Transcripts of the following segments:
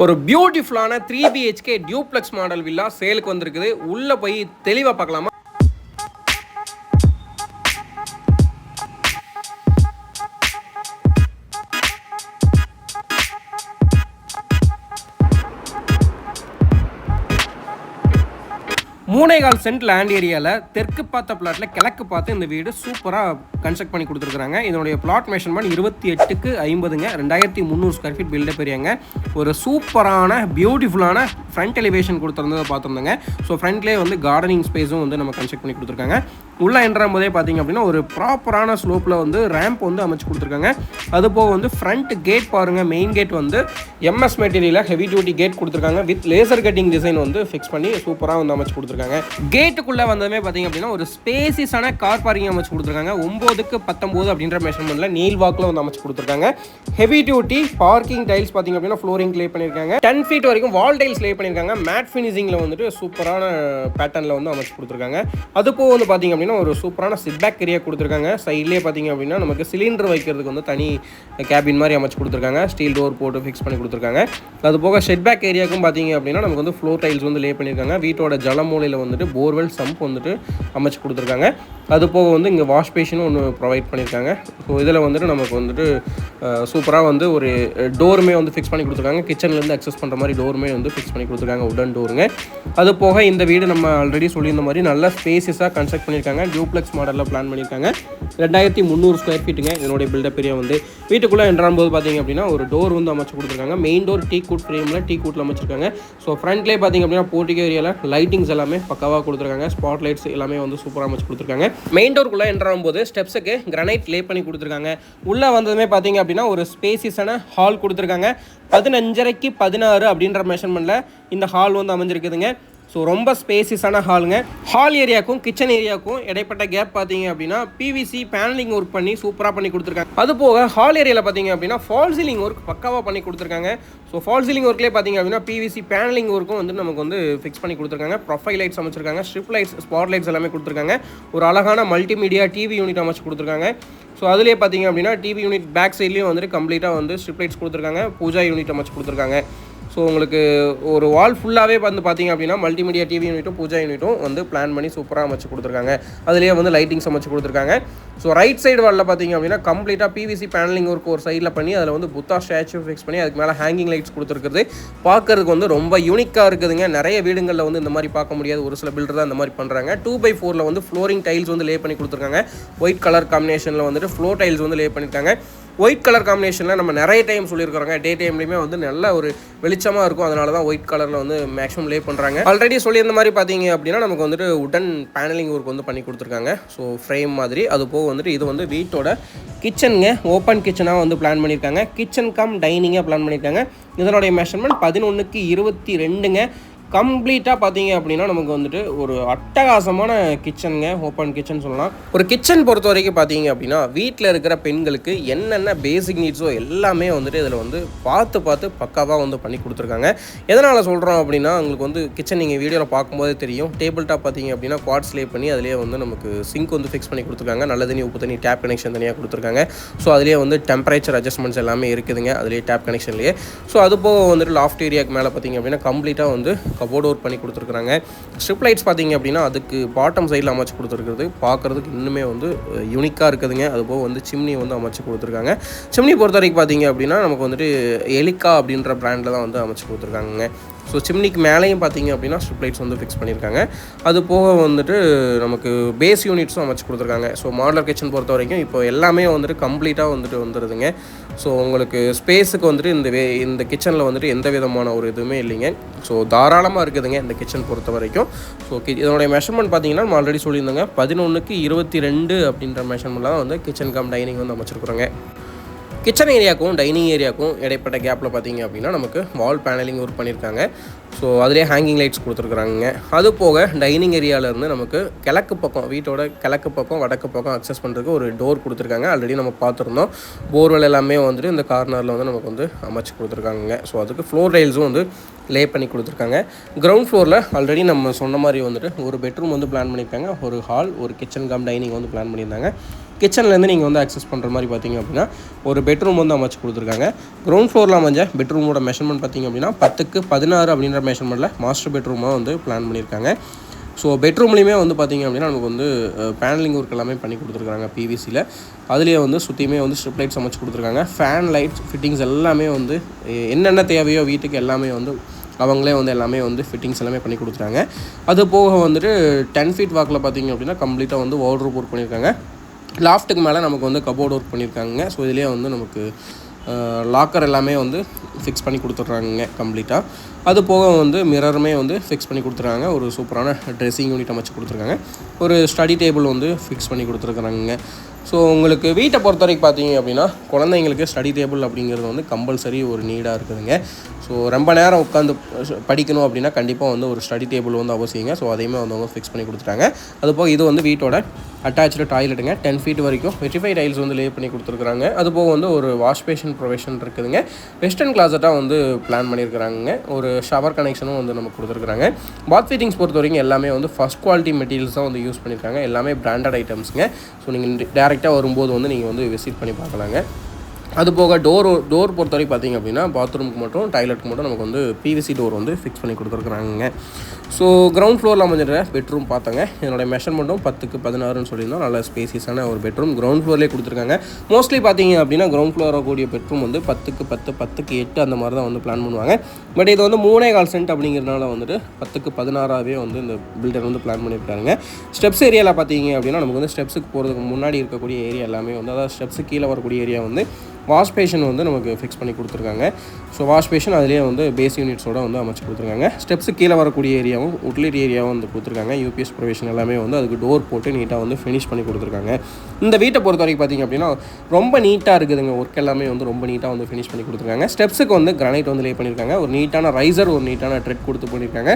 ஒரு பியூட்டிஃபுல்லான 3BHK duplex model villa சேலுக்கு வந்திருக்குது. உள்ளே போய் தெளிவாக பார்க்கலாமா? மூணேகால் சென்ட் லேண்ட் ஏரியாவில் தெற்கு பார்த்த பிளாட்டில் கிழக்கு பார்த்து இந்த வீடு சூப்பராக கன்ஸ்ட்ரக்ட் பண்ணி கொடுத்துருக்குறாங்க. இதனுடைய பிளாட் மெஷர்மெண்ட் 28க்கு 50ங்க, 2300 ஸ்கொயர் ஃபீட் பில்டப் ஏரியாங்க. ஒரு சூப்பரான பியூட்டிஃபுல்லான ஃப்ரண்ட் எலிவேஷன் கொடுத்துருந்ததை பார்த்துருந்தோங்க. ஸோ ஃப்ரண்ட்லேயே வந்து கார்டனிங் ஸ்பேஸும் வந்து நம்ம கன்ஸ்ட்ரக்ட் பண்ணி கொடுத்துருக்காங்க. உள்ளே என்ட்ரும் போதே பார்த்திங்க அப்படின்னா ஒரு ப்ராப்பரான ஸ்லோப்பில் வந்து ரேம்ப் வந்து அமைச்சு கொடுத்துருக்காங்க. அது போக வந்து ஃப்ரண்ட் கேட் பாருங்கள், மெயின் கேட் வந்து MS மெட்டீரியலில் ஹெவி டியூட்டி கேட் கொடுத்துருக்காங்க. வித் லேசர் கட்டிங் டிசைன் வந்து ஃபிக்ஸ் பண்ணி சூப்பராக வந்து அமைச்சு கொடுத்துருக்காங்க. கேட்டுக்குள்ளே வந்ததுமே பார்த்திங்க அப்படின்னா ஒரு ஸ்பேசிஸான கார் பார்க்கிங் அமைச்சு கொடுத்துருக்காங்க. 9க்கு 19 அப்படின்ற மெஷர்மெண்ட்டில் நீல் வாக்கில் வந்து அமைச்சு கொடுத்துருக்காங்க. ஹெவி டியூட்டி பார்க்கிங் டைல்ஸ் பார்த்திங்க அப்படின்னா ஃப்ளோரிங் லே பண்ணியிருக்காங்க. 10 ஃபீட் வரைக்கும் வால் டைல்ஸ் லே பண்ணியிருக்காங்க. மேட் ஃபினிஷிங்கில் வந்துட்டு சூப்பரான பேட்டர்னில் வந்து அமைச்சு கொடுத்துருக்காங்க. அது போக வந்து பார்த்திங்க அப்படின்னா ஒரு சூப்பரான சிட் பேக் ஏரியா கொடுத்துருக்காங்க. சைட்லேயே பார்த்திங்க அப்படின்னா நமக்கு சிலிண்டர் வைக்கிறதுக்கு வந்து தனி கேபின் மாதிரி அமைச்சு கொடுத்துருக்காங்க. ஸ்டீல் டோர் போட்டு ஃபிக்ஸ் பண்ணி கொடுத்துருக்காங்க. அது போக ஷெட் பேக் ஏரியாவுக்கும் பார்த்திங்க அப்படின்னா நமக்கு வந்து ஃப்ளோர் டைல்ஸ் வந்து லே பண்ணியிருக்காங்க. வீட்டோட ஜலமூலையில் வந்துட்டு போர்வெல் சம்ப் வந்துட்டு அமைச்சு கொடுத்துருக்காங்க. அது போக வந்து இங்கே வாஷ் பேஷனும் ஒன்று ப்ரொவைட் பண்ணியிருக்காங்க. ஸோ இதில் வந்துட்டு நமக்கு வந்துட்டு சூப்பராக வந்து ஒரு டோருமே வந்து ஃபிக்ஸ் பண்ணி கொடுத்துருக்காங்க. கிச்சன்லேருந்து அக்சஸ் பண்ணுற மாதிரி டோருமே வந்து ஃபிக்ஸ் பண்ணி கொடுத்துருக்காங்க, உடன் டோருங்க. அது போக இந்த வீடு நம்ம ஆல்ரெடி சொல்லியிருந்த மாதிரி நல்ல ஸ்பேஸஸாக கன்ஸ்ட்ரக்ட் பண்ணியிருக்காங்க. டியூப்ளெக்ஸ் மாடலில் பிளான் பண்ணியிருக்காங்க. 2300 ஸ்கொயர் ஃபீட்டுங்க இதனுடைய பில்டப் ஏரியா வந்து. வீட்டுக்குள்ளே என்ட்ரும் போது பார்த்திங்க அப்படின்னா ஒரு டோர் வந்து அமைச்சு கொடுத்துருக்காங்க. மெயின் டோர் டீ கூட் ஃப்ரேமில் டீ கூட்டில் அமைச்சிருக்காங்க. ஸோ ஃப்ரண்ட்லேயே பார்த்திங்க அப்படின்னா போர்ட்டிகோ ஏரியாவில் லைட்டிங்ஸ் எல்லாமே பக்காவாக கொடுத்துருக்காங்க. ஸ்பாட் லைட்ஸ் எல்லாமே வந்து சூப்பராக அமைச்சு கொடுத்துருக்காங்க. மெயின் டோருக்குள்ளே என்ட்ரும் போது ஸ்டெப்ஸுக்கு கிரானைட் லே பண்ணி கொடுத்துருக்காங்க. உள்ளே வந்ததுமே பார்த்திங்க அப்படின்னா ஒரு ஸ்பேசிஸான ஹால் கொடுத்துருக்காங்க. 15.5க்கு 16 அப்படின்ற மெஷர்மெண்ட்டில் இந்த ஹால் வந்து அமைஞ்சிருக்குதுங்க. ஸோ ரொம்ப ஸ்பேசிஸான ஹாலுங்க. ஹால் ஏரியாவுக்கும் கிச்சன் ஏரியாவுக்கும் இடைப்பட்ட கேப் பார்த்தீங்க அப்படின்னா PVC பேனலிங் ஒர்க் பண்ணி சூப்பராக பண்ணி கொடுத்துருக்காங்க. அது போக ஹால் ஏரியாவில் பார்த்தீங்க அப்படின்னா ஃபால் சீலிங் ஒர்க் பக்காவாக பண்ணி கொடுத்துருக்காங்க. ஸோ ஃபால் சீலிங் ஒர்க்லேயே பார்த்தீங்க அப்படின்னா PVC பேனலிங் ஒர்க்கும் வந்து நமக்கு வந்து ஃபிக்ஸ் பண்ணி கொடுத்துருக்காங்க. ப்ரொஃபைல் லைட்ஸ் அமைச்சிருக்காங்க. ஸ்ட்ரிப் லைட்ஸ், ஸ்பாட் லைட்ஸ் எல்லாமே கொடுத்துருக்காங்க. ஒரு அழகான மல்டிமீடியா டிவி யூனிட் அமைச்சு கொடுத்துருக்காங்க. ஸோ அதிலே பார்த்தீங்க அப்படின்னா டிவி யூனிட் பேக் சைட்லேயும் வந்துட்டு கம்ப்ளீட்டாக வந்து ஸ்ட்ரிப் லைட்ஸ் கொடுத்துருக்காங்க. பூஜா யூனிட் அமைச்சு கொடுத்துருக்காங்க. ஸோ உங்களுக்கு ஒரு வால் ஃபுல்லாகவே வந்து பார்த்திங்க அப்படின்னா மல்டிமீடியா டிவி யூனிட்டும் பூஜா யூனிட்டும் வந்து பிளான் பண்ணி சூப்பராக அமைச்சு கொடுத்துருக்காங்க. அதுலேயே வந்து லைட்டிங்ஸ் அமைச்சு கொடுத்துருக்காங்க. ஸோ ரைட் சைடு வாலில் பார்த்திங்க அப்படின்னா கம்ப்ளீட்டாக PVC பேனலிங் ஒர்க் ஒரு சைடில் பண்ணி அதில் வந்து புத்தா ஸ்டாச்சு ஃபிக்ஸ் பண்ணி அதுக்கு மேலே ஹேங்கிங் லைட்ஸ் கொடுத்துருக்குறது பார்க்கறதுக்கு வந்து ரொம்ப யூனிக்காக இருக்குதுங்க. நிறைய வீடுகளில் வந்து இந்த மாதிரி பார்க்க முடியாது. ஒரு சில பில்டர் தான் இந்த மாதிரி பண்ணுறாங்க. 2x4 வந்து ஃப்ளோரிங் டைல்ஸ் வந்து லே பண்ணி கொடுத்துருக்காங்க. ஒயிட் கலர் காம்பினேஷனில் வந்துட்டு ஃப்ளோர் டைல்ஸ் வந்து லே பண்ணியிருக்காங்க. ஒயிட் கலர் காம்பினேஷனில் நம்ம நிறைய டைம் சொல்லியிருக்கிறோங்க. டே டைம்லேயுமே வந்து நல்ல ஒரு வெளிச்சமாக இருக்கும். அதனால தான் ஒயிட் கலரில் வந்து மேக்ஸிமம் லே பண்ணுறாங்க. ஆல்ரெடி சொல்லியிருந்த மாதிரி பார்த்தீங்க அப்படின்னா நமக்கு வந்துட்டு உடன் பேனலிங் ஒர்க் வந்து பண்ணி கொடுத்துருக்காங்க. ஸோ ஃப்ரேம் மாதிரி. அது போக வந்துட்டு இது வந்து வீட்டோட கிச்சனுங்க, ஓப்பன் கிச்சனாக வந்து பிளான் பண்ணியிருக்காங்க. கிச்சன் கம் டைனிங்காக பிளான் பண்ணியிருக்காங்க. இதனுடைய மெஷர்மெண்ட் 11க்கு 22ங்க. கம்ப்ளீட்டாக பார்த்தீங்க அப்படின்னா நமக்கு வந்துட்டு ஒரு அட்டகாசமான கிச்சனுங்க, ஓப்பன் கிச்சன் சொல்லலாம். ஒரு கிச்சன் பொறுத்த வரைக்கும் பார்த்தீங்க அப்படின்னா வீட்டில் இருக்கிற பெண்களுக்கு என்னென்ன பேசிக் நீட்ஸோ எல்லாமே வந்துட்டு இதில் வந்து பார்த்து பக்காவாக வந்து பண்ணி கொடுத்துருக்காங்க. எதனால் சொல்கிறோம் அப்படின்னா உங்களுக்கு வந்து கிச்சன் நீங்கள் வீடியோவில் பார்க்கும்போதே தெரியும். டேபிள் டாப் பார்த்தீங்க அப்படின்னா குவாட்ஸ் லே பண்ணி அதிலே வந்து நமக்கு சிங்க் வந்து ஃபிக்ஸ் பண்ணி கொடுத்துருக்காங்க. நல்ல தண்ணி, உப்பு தண்ணி, டேப் கனெக்ஷன் தனியாக கொடுத்துருக்காங்க. ஸோ அதிலே வந்து டெம்பரேச்சர் அட்ஜஸ்ட்மெண்ட்ஸ் எல்லாமே இருக்குதுங்க அதிலே டேப் கனெக்ஷன்லேயே. ஸோ அது போக வந்துட்டு லாஃப்ட் ஏரியாவுக்கு மேலே பார்த்தீங்க அப்படின்னா கம்ப்ளீட்டாக வந்து கபோர்ட் ஒர்க் பண்ணி கொடுத்துருக்குறாங்க. ஸ்ட்ரிப் லைட்ஸ் பார்த்தீங்க அப்படின்னா அதுக்கு பாட்டம் சைடில் அமைச்சு கொடுத்துருக்குறது பார்க்குறதுக்கு இன்னுமே வந்து யூனிக்காக இருக்குதுங்க. அதுபோக வந்து சிம்னி வந்து அமைச்சு கொடுத்துருக்காங்க. சிம்னி பொறுத்த வரைக்கும் பார்த்தீங்க அப்படின்னா நமக்கு வந்துட்டு எலிகா அப்படின்ற பிராண்டில் தான் வந்து அமைச்சு கொடுத்துருக்காங்க. ஸோ சிம்னிக்கு மேலேயும் பார்த்தீங்க அப்படின்னா ஸ்ட்ரிப் லைட்ஸ் வந்து ஃபிக்ஸ் பண்ணியிருக்காங்க. அது போக வந்துட்டு நமக்கு பேஸ் யூனிட்ஸும் அமைச்சு கொடுத்துருக்காங்க. ஸோ மாடலர் கிச்சன் பொறுத்த வரைக்கும் இப்போ எல்லாமே வந்துட்டு கம்ப்ளீட்டாக வந்துட்டு வந்துடுதுங்க. ஸோ உங்களுக்கு ஸ்பேஸுக்கு வந்துட்டு இந்த கிச்சனில் வந்துட்டு எந்த விதமான ஒரு இதுவுமே இல்லைங்க. ஸோ தாராளமாக இருக்குதுங்க இந்த கிச்சன் பொறுத்த வரைக்கும். ஸோ இதனுடைய மெஷர்மெண்ட் பார்த்தீங்கன்னா நம்ம ஆல்ரெடி சொல்லியிருந்தோங்க 11க்கு 22 அப்படின்ற மெஷர்மெண்ட்டில் தான் வந்து கிச்சன் கம் டைனிங் வந்து அமைச்சிருக்குறாங்க. கிச்சன் ஏரியாவுக்கும் டைனிங் ஏரியாவுக்கும் இடைப்பட்ட கேப்பில் பார்த்தீங்க அப்படின்னா நமக்கு வால் பேனலிங் ஒர்க் பண்ணியிருக்காங்க. ஸோ அதிலே ஹேங்கிங் லைட்ஸ் கொடுத்துருக்குறாங்க. அது போக டைனிங் ஏரியாவிலேருந்து நமக்கு கிழக்கு பக்கம், வீட்டோட கிழக்கு பக்கம் வடக்கு பக்கம் அக்சஸ் பண்ணுறதுக்கு ஒரு டோர் கொடுத்துருக்காங்க. ஆல்ரெடி நம்ம பார்த்துருந்தோம். போர்வெல் எல்லாமே வந்துட்டு இந்த கார்னரில் வந்து நமக்கு வந்து அமைச்சு கொடுத்துருக்காங்க. ஸோ அதுக்கு ஃப்ளோர் டைல்ஸும் வந்து லே பண்ணி கொடுத்துருக்காங்க. கிரவுண்ட் ஃப்ளோரில் ஆல்ரெடி நம்ம சொன்ன மாதிரி வந்துட்டு ஒரு பெட்ரூம் வந்து பிளான் பண்ணியிருக்காங்க. ஒரு ஹால், ஒரு கிச்சன் கம் டைனிங் வந்து பிளான் பண்ணியிருந்தாங்க. கிச்சன்லேருந்து நீங்கள் வந்து அக்சஸ் பண்ணுற மாதிரி பார்த்தீங்க அப்படின்னா ஒரு பெட்ரூம் வந்து அமைச்சு கொடுத்துருக்காங்க. கிரவுண்ட் ஃப்ளோரில் அமைஞ்ச பெட்ரூமோட மெஷர்மெண்ட் பார்த்தீங்க அப்படின்னா 10x16 அப்படின்ற மெஷர்மெண்ட்டில் மாஸ்டர் பெட்ரூமாக வந்து பிளான் பண்ணியிருக்காங்க. ஸோ பெட்ரூம்லேயுமே வந்து பார்த்திங்க அப்படின்னா நமக்கு வந்து பேனலிங் ஒர்க் எல்லாமே பண்ணி கொடுத்துருக்காங்க பிவிசியில். அதுலேயே வந்து சுற்றியுமே வந்து ஸ்ட்ரிப் லைட்ஸ் அமைச்சு கொடுத்துருக்காங்க. ஃபேன் லைட்ஸ் ஃபிட்டிங்ஸ் எல்லாமே வந்து என்னென்ன தேவையோ வீட்டுக்கு எல்லாமே வந்து அவங்களே வந்து எல்லாமே வந்து ஃபிட்டிங்ஸ் எல்லாமே பண்ணி கொடுத்துட்டாங்க. அது போக வந்துட்டு 10 feet வாக்கில் பார்த்திங்க அப்படின்னா கம்ப்ளீட்டாக வந்து வார்ட்ரோப் ஒர்க் பண்ணியிருக்காங்க. லாஃப்ட்டுக்கு மேலே நமக்கு வந்து கபோர்ட் ஒர்க் பண்ணியிருக்காங்க. ஸோ இதுலேயே வந்து நமக்கு லாக்கர் எல்லாமே வந்து ஃபிக்ஸ் பண்ணி கொடுத்துட்றாங்க கம்ப்ளீட்டாக. அது போக வந்து மிரருமே வந்து ஃபிக்ஸ் பண்ணி கொடுத்துருக்காங்க. ஒரு சூப்பரான ட்ரெஸ்ஸிங் யூனிட் அமைச்சு கொடுத்துருக்காங்க. ஒரு ஸ்டடி டேபிள் வந்து ஃபிக்ஸ் பண்ணி கொடுத்துருக்குறாங்க. ஸோ உங்களுக்கு வீட்டை பொறுத்த வரைக்கும் பார்த்தீங்க அப்படின்னா குழந்தைங்களுக்கு ஸ்டடி டேபிள் அப்படிங்கிறது வந்து கம்பல்சரி ஒரு நீடாக இருக்குதுங்க. ஸோ ரொம்ப நேரம் உட்காந்து படிக்கணும் அப்படின்னா கண்டிப்பாக வந்து ஒரு ஸ்டடி டேபிள் வந்து அவசியங்க. ஸோ அதையுமே வந்து அவங்க ஃபிக்ஸ் பண்ணி கொடுத்துட்டாங்க. அதுபோக இது வந்து வீட்டோட அட்டாச்சு டாய்லெட்டுங்க. 10 feet வரைக்கும் வெட்டிஃபை டைல்ஸ் வந்து லே பண்ணி கொடுத்துருக்குறாங்க. அதுபோக வந்து ஒரு வாஷ் பேஷன் ப்ரொவிஷன் இருக்குதுங்க. வெஸ்டர்ன் கிளாஸட்டாக வந்து பிளான் பண்ணியிருக்கிறாங்க. ஒரு ஷவர் கனெக்ஷனும் வந்து நமக்கு கொடுத்துருக்குறாங்க. பாத் ஃபிட்டிங்ஸ் பொறுத்த வரைக்கும் எல்லாமே வந்து ஃபஸ்ட் குவாலிட்டி மெட்டீரியல்ஸ் தான் வந்து யூஸ் பண்ணியிருக்காங்க. எல்லாமே பிராண்டட் ஐட்டம்ஸுங்க. ஸோ நீங்கள் டேரெக்டாக வரும்போது வந்து நீங்கள் வந்து விசிட் பண்ணி பார்க்கலாங்க. அது போக டோர் பொறுத்த வரைக்கும் பார்த்திங்க அப்படின்னா பாத்ரூமுக்கு மட்டும் டாய்லெட்டுக்கு மட்டும் நமக்கு வந்து பிவிசி டோர் வந்து ஃபிக்ஸ் பண்ணி கொடுத்துருக்குறாங்க. ஸோ கிரவுண்ட் ஃப்ளோரில் அமைஞ்சிற பெட்ரூம் பார்த்தாங்க. என்னோடய மெஷர்மெண்ட்டும் 10x16 சொல்லியிருந்தோம். நல்ல ஸ்பேசியஸான ஒரு பெட்ரூம் கிரவுண்ட் ஃப்ளோர்லேயே கொடுத்துருக்காங்க. மோஸ்ட்லி பார்த்திங்க அப்படின்னா கிரவுண்ட் ஃப்ளோர் கூடிய பெட்ரூம் வந்து 10x10 10x8 அந்த மாதிரி தான் வந்து பிளான் பண்ணுவாங்க. பட் இது வந்து 3.25 சென்ட் அப்படிங்கிறதுனால வந்துட்டு 10x16 வந்து இந்த பில்டர் வந்து பிளான் பண்ணியிருக்காங்க. ஸ்டெப்ஸ் ஏரியாவில் பார்த்திங்க அப்படின்னா நமக்கு வந்து ஸ்டெப்ஸுக்கு போகிறதுக்கு முன்னாடி இருக்கக்கூடிய ஏரியா எல்லாமே வந்து அதாவது ஸ்டெப்ஸுக்கு கீழே வரக்கூடிய ஏரியா வந்து வாஷ் பேஷன் வந்து நமக்கு ஃபிக்ஸ் பண்ணி கொடுத்துருக்காங்க. ஸோ வாஷ் பேஷன் அதிலே வந்து பேஸ் யூனிட்ஸோடு வந்து அமைச்சு கொடுத்துருக்காங்க. ஸ்டெப்ஸு கீழே வரக்கூடிய ஏரியாவும் உட்லெட் ஏரியாவும் வந்து கொடுத்துருக்காங்க. யூபிஎஸ் ப்ரொவிஷன் எல்லாமே வந்து அதுக்கு டோர் போட்டு நீட்டாக வந்து ஃபினிஷ் பண்ணி கொடுத்துருக்காங்க. இந்த வீட்டை பொறுத்த வரைக்கும் பார்த்திங்க அப்படின்னா ரொம்ப நீட்டாக இருக்குதுங்க. ஒர்க் எல்லாமே வந்து ரொம்ப நீட்டாக வந்து ஃபினிஷ் பண்ணி கொடுத்துருக்காங்க. ஸ்டெப்ஸுக்கு வந்து கிரானைட் வந்து லே பண்ணியிருக்காங்க. ஒரு நீட்டான ரைசர் ஒரு நீட்டான ட்ரெட் கொடுத்து பண்ணியிருக்காங்க.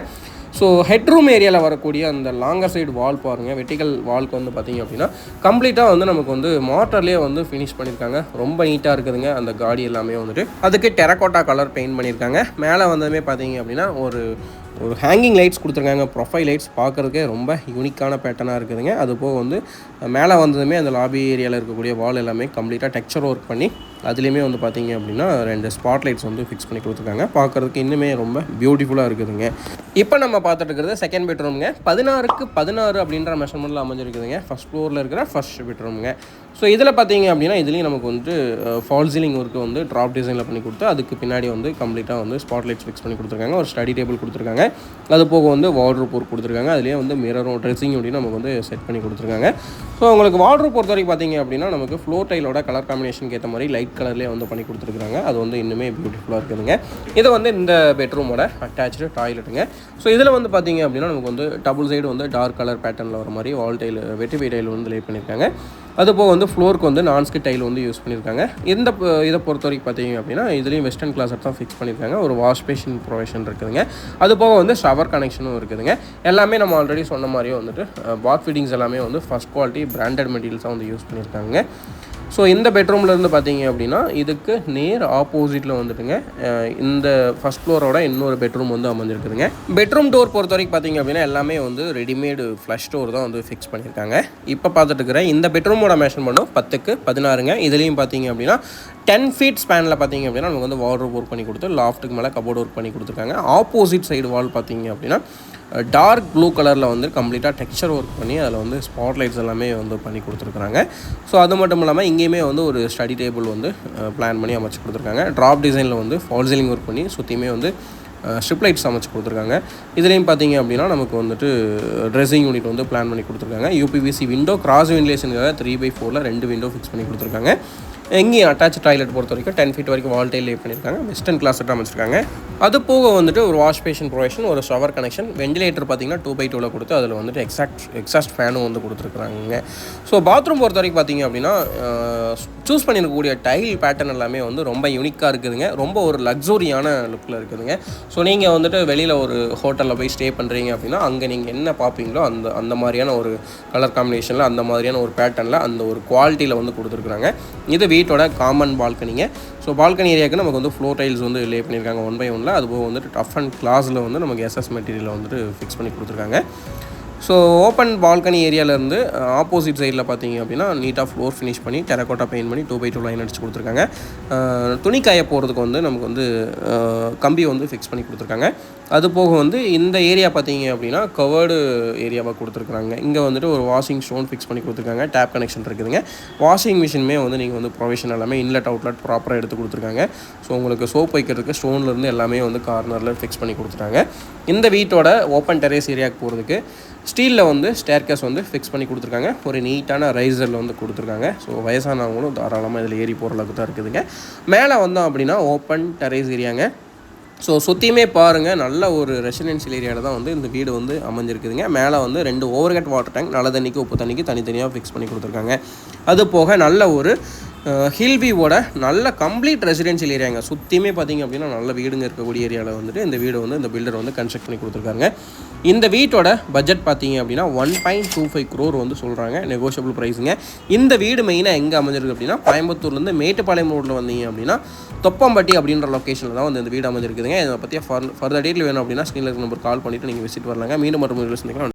ஸோ ஹெட்ரூம் ஏரியாவில் வரக்கூடிய அந்த லாங்கர் சைடு வால் பாருங்கள். வெர்டிகல் வால்க்கு வந்து பார்த்திங்க அப்படின்னா கம்ப்ளீட்டாக வந்து நமக்கு வந்து மாட்டர்லேயே வந்து ஃபினிஷ் பண்ணியிருக்காங்க. ரொம்ப நீட்டாக இருக்குதுங்க. அந்த காடி எல்லாமே வந்துட்டு அதுக்கு டெரகோட்டா கலர் பெயிண்ட் பண்ணியிருக்காங்க. மேலே வந்ததுமே பார்த்திங்க அப்படின்னா ஒரு ஹேங்கிங் லைட்ஸ் கொடுத்துருக்காங்க. ப்ரொஃபைல் லைட்ஸ் பார்க்குறதுக்கே ரொம்ப யூனிக்கான பேட்டர்னாக இருக்குதுங்க. அது போக வந்து மேலே வந்ததுமே அந்த லாபி ஏரியாவில் இருக்கக்கூடிய வால் எல்லாமே கம்ப்ளீட்டாக டெக்ஸ்சர் ஒர்க் பண்ணி அதுலேயுமே வந்து பார்த்திங்க அப்படின்னா 2 ஸ்பாட் லைட்ஸ் வந்து ஃபிக்ஸ் பண்ணி கொடுத்துருக்காங்க. பார்க்குறதுக்கு இன்னுமே ரொம்ப பியூட்டிஃபுல்லாக இருக்குதுங்க. இப்போ நம்ம பார்த்துட்டு இருக்கிறது செகண்ட் பெட்ரூமுங்க. 16x16 அப்படின்ற மெஷர்மெண்ட்டில் அமைஞ்சிருக்குதுங்க. ஃபஸ்ட் ஃப்ளோரில் இருக்கிற ஃபஸ்ட் பெட்ரூமுங்க. ஸோ இதில் பார்த்திங்க அப்படின்னா இதுலேயும் நமக்கு வந்துட்டு ஃபால் சீலிங் ஒர்க்கு வந்து ட்ராப் டிசைனில் பண்ணி கொடுத்து அதுக்கு பின்னாடி வந்து கம்ப்ளீட்டாக வந்து ஸ்பாட் லைட்ஸ் ஃபிக்ஸ் பண்ணி கொடுத்துருக்காங்க. ஒரு ஸ்டடி டேபிள் கொடுத்துருக்காங்க. அது போக வந்து வார்ட்ரோப் ஒர்க் கொடுத்துருக்காங்க. அதுலேயே வந்து மிரரும் ட்ரெஸ்ஸிங் அப்படின்னு நமக்கு வந்து செட் பண்ணி கொடுத்துருக்காங்க. ஸோ உங்களுக்கு வார்ட்ரோப் பொறுத்த வரைக்கும் பார்த்திங்க அப்படின்னா நமக்கு ஃப்ளோர் டைலோட கலர் காம்பினேஷனுக்கு ஏற்ற மாதிரி லைட் கலர்லேயே வந்து பண்ணி கொடுத்துருக்காங்க. அது வந்து இன்னுமே பியூட்டிஃபுல்லாக இருக்குதுங்க. இது வந்து இந்த பெட்ரூமோட அட்டாச்சு டாய்லெட்டுங்க. ஸோ இதில் வந்து பார்த்திங்க அப்படின்னா நமக்கு வந்து டபுள் சைடு வந்து டார்க் கலர் பேட்டர்னில் வர மாதிரி வால் டைல் வெட்டிஃபை டைல் வந்து லே பண்ணியிருக்காங்க. அதுபோக வந்து ஃப்ளோருக்கு வந்து நான்ஸ்கிட் டைல் வந்து யூஸ் பண்ணியிருக்காங்க. இதை பொறுத்த வரைக்கும் பார்த்திங்க அப்படின்னா இதுலேயும் வெஸ்டர்ன் கிளாஸட் தான் ஃபிக்ஸ் பண்ணியிருக்காங்க. ஒரு வாஷ் பேஷன் ப்ரொவிஷன் இருக்குதுங்க. அது போக வந்து ஷவர் கனெக்ஷனும் இருக்குதுங்க. எல்லாமே நம்ம ஆல்ரெடி சொன்ன மாதிரியே வந்துட்டு பாத் ஃபிட்டிங்ஸ் எல்லாமே வந்து ஃபஸ்ட் குவாலிட்டி பிராண்டட் மெட்டீரியல்ஸாக வந்து யூஸ் பண்ணியிருக்காங்க. ஸோ இந்த பெட்ரூம்லேருந்து பார்த்தீங்க அப்படின்னா இதுக்கு நேர் ஆப்போசிட்டில் வந்துட்டுங்க இந்த ஃபஸ்ட் ஃப்ளோரோட இன்னொரு பெட்ரூம் வந்து அமைஞ்சிருக்குதுங்க. பெட்ரூம் டோர் பொறுத்த வரைக்கும் பார்த்தீங்க அப்படின்னா எல்லாமே வந்து ரெடிமேடு ஃப்ளஷ் டோர் தான் வந்து ஃபிக்ஸ் பண்ணியிருக்காங்க. இப்போ பார்த்துட்டு இருக்கிற இந்த பெட்ரூமோட மெஷர்மெண்ட்டும் 10x16. இதுலேயும் பார்த்தீங்க அப்படின்னா 10 feet ஸ்பேனில் பார்த்தீங்க அப்படின்னா நமக்கு வந்து வார்ட்ரோப் ஒர்க் பண்ணி கொடுத்து லாஃப்ட்டுக்கு மேலே கபோர்ட் ஒர்க் பண்ணி கொடுத்துருக்காங்க. ஆப்போசிட் சைடு வால் பார்த்தீங்க அப்படின்னா டார்க் ப்ளூ கலரில் வந்து கம்ப்ளீட்டாக டெக்ஸ்சர் ஒர்க் பண்ணி அதில் வந்து ஸ்பாட் லைட்ஸ் எல்லாமே வந்து பண்ணி கொடுத்துருக்குறாங்க. ஸோ அது மட்டும் இல்லாமல் இங்கேயுமே வந்து ஒரு ஸ்டடி டேபிள் வந்து பிளான் பண்ணி அமைச்சு கொடுத்துருக்காங்க. ட்ராப் டிசைனில் வந்து ஃபால் சீலிங் ஒர்க் பண்ணி சுற்றியுமே வந்து ஸ்ட்ரிப் லைட்ஸ் அமைச்சு கொடுத்துருக்காங்க. இதுலேயும் பார்த்தீங்க அப்படின்னா நமக்கு வந்துட்டு ட்ரெஸ்ஸிங் யூனிட் வந்து பிளான் பண்ணி கொடுத்துருக்காங்க. யூபிவிசி விண்டோ கிராஸ் வென்டிலேஷனுக்காக 3/4 2 விண்டோ ஃபிக்ஸ் பண்ணி கொடுத்துருக்காங்க. எங்கேயும் அட்டாச் டாய்லெட் பொறுத்த வரைக்கும் 10 feet வரைக்கும் வால் டைல் லே பண்ணியிருக்காங்க. வெஸ்டர்ன் கிளாஸட் அமைச்சிருக்காங்க. அது போக வந்துட்டு ஒரு வாஷ் பேஷன் ப்ரொவிஷன், ஒரு ஷவர் கனெக்ஷன், வெண்டிலேட்டர் பார்த்தீங்கன்னா 2/2 கொடுத்து அதில் வந்துட்டு எக்ஸாஸ்ட் ஃபேனும் வந்து கொடுத்துருக்குறாங்க. ஸோ பாத்ரூம் பொறுத்த வரைக்கும் பார்த்தீங்க அப்படின்னா சூஸ் பண்ணியிருக்கக்கூடிய டைல் பேட்டர்ன் எல்லாமே வந்து ரொம்ப யூனிக்காக இருக்குதுங்க. ரொம்ப ஒரு லக்ஸூரியான லுக்கில் இருக்குதுங்க. ஸோ நீங்கள் வந்துட்டு வெளியில் ஒரு ஹோட்டலில் போய் ஸ்டே பண்ணுறீங்க அப்படின்னா அங்கே நீங்கள் என்ன பார்ப்பீங்களோ அந்த மாதிரியான ஒரு கலர் காம்பினேஷனில் அந்த மாதிரியான ஒரு பேட்டர்னில் அந்த ஒரு குவாலிட்டியில் வந்து கொடுத்துருக்குறாங்க. இது வீட்டோட காமன் பால்கனிங்க. ஸோ பால்கனி ஏரியாவுக்கு நமக்கு வந்து ஃப்ளோர் டைல்ஸ் வந்து லே பண்ணியிருக்காங்க 1/1. அதுபோக வந்துட்டு டஃப் அண்ட் கிளாஸில் வந்து நமக்கு எஸ்எஸ் மெட்டீரியலில் வந்துட்டு ஃபிக்ஸ் பண்ணி கொடுத்துருக்காங்க. ஸோ ஓப்பன் பால்கனி ஏரியாவிலேருந்து ஆப்போசிட் சைடில் பார்த்தீங்க அப்படின்னா நீட்டாக ஃப்ளோர் ஃபினிஷ் பண்ணி டெரக்கோட்டா பெயிண்ட் பண்ணி 2x2 லைன் அடிச்சு கொடுத்துருக்காங்க. துணி காய போகிறதுக்கு வந்து நமக்கு வந்து கம்பி வந்து ஃபிக்ஸ் பண்ணி கொடுத்துருக்காங்க. அது போக வந்து இந்த ஏரியா பார்த்தீங்க அப்படின்னா கவர்டு ஏரியாவாக கொடுத்துருக்குறாங்க. இங்கே வந்துட்டு ஒரு வாஷிங் ஸ்டோன் ஃபிக்ஸ் பண்ணி கொடுத்துருக்காங்க. டேப் கனெக்ஷன் இருக்குதுங்க. வாஷிங் மிஷினுமே வந்து நீங்கள் வந்து ப்ரொவிஷன் எல்லாமே இன்லெட் அவுட்லெட் ப்ராப்பராக எடுத்து கொடுத்துருக்காங்க. ஸோ உங்களுக்கு சோப் வைக்கிறதுக்கு ஸ்டோன்லேருந்து எல்லாமே வந்து கார்னரில் ஃபிக்ஸ் பண்ணி கொடுத்துட்டாங்க. இந்த வீட்டோட ஓப்பன் டெரேஸ் ஏரியாவுக்கு போகிறதுக்கு ஸ்டீலில் வந்து ஸ்டேர்கேஸ் வந்து ஃபிக்ஸ் பண்ணி கொடுத்துருக்காங்க. ஒரு நீட்டான ரைசரில் வந்து கொடுத்துருக்காங்க. ஸோ வயசானவங்களும் தாராளமாக இதில் ஏறி போகிற அளவுக்கு தான் இருக்குதுங்க. மேலே வந்தோம் அப்படின்னா ஓப்பன் டெரேஸ் ஏரியாங்க. ஸோ சுற்றியுமே பாருங்கள், நல்ல ஒரு ரெசிடென்ஷியல் ஏரியாவில் தான் வந்து இந்த வீடு வந்து அமைஞ்சிருக்குதுங்க. மேலே வந்து 2 ஓவர்ஹெட் வாட்டர் டேங்க் நல்ல தண்ணிக்கு உப்பு தண்ணிக்கு தனித்தனியாக ஃபிக்ஸ் பண்ணி கொடுத்துருக்காங்க. அது போக நல்ல ஒரு ஹில்வியோட நல்ல கம்ப்ளீட் ரெசிடென்ஷியல் ஏரியாங்க. சுற்றியுமே பார்த்திங்க அப்படின்னா நல்ல வீடுங்க இருக்கக்கூடிய ஏரியாவில் வந்துட்டு இந்த வீடு வந்து இந்த பில்டர் வந்து கன்ஸ்ட்ரக்ட் பண்ணி கொடுத்துருக்காங்க. இந்த வீட்டோட பட்ஜெட் பார்த்தீங்க அப்படின்னா 1.25 crore வந்து சொல்கிறாங்க. நெகோஷியபிள் ப்ரைஸுங்க. இந்த வீடு மெயினாக எங்கே அமைஞ்சிருக்கு அப்படின்னா கோயம்புத்தூர்லேருந்து மேட்டுப்பாளையம் ரோட்டில் வந்தீங்க அப்படின்னா தொப்பம்பட்டி அப்படின்ற லொக்கேஷனில் தான் வந்து இந்த வீடு அமைஞ்சிருக்குதுங்க. இதை பற்றி ஃபர்தர் டீட்டெயில் வேணும் அப்படின்னா ஸ்க்ரீனில் இருக்க நம்பர் கால் பண்ணிவிட்டு நீங்கள் விசிட் வரலாங்க. மீண்டும் மற்றும் சந்திக்கலாம்.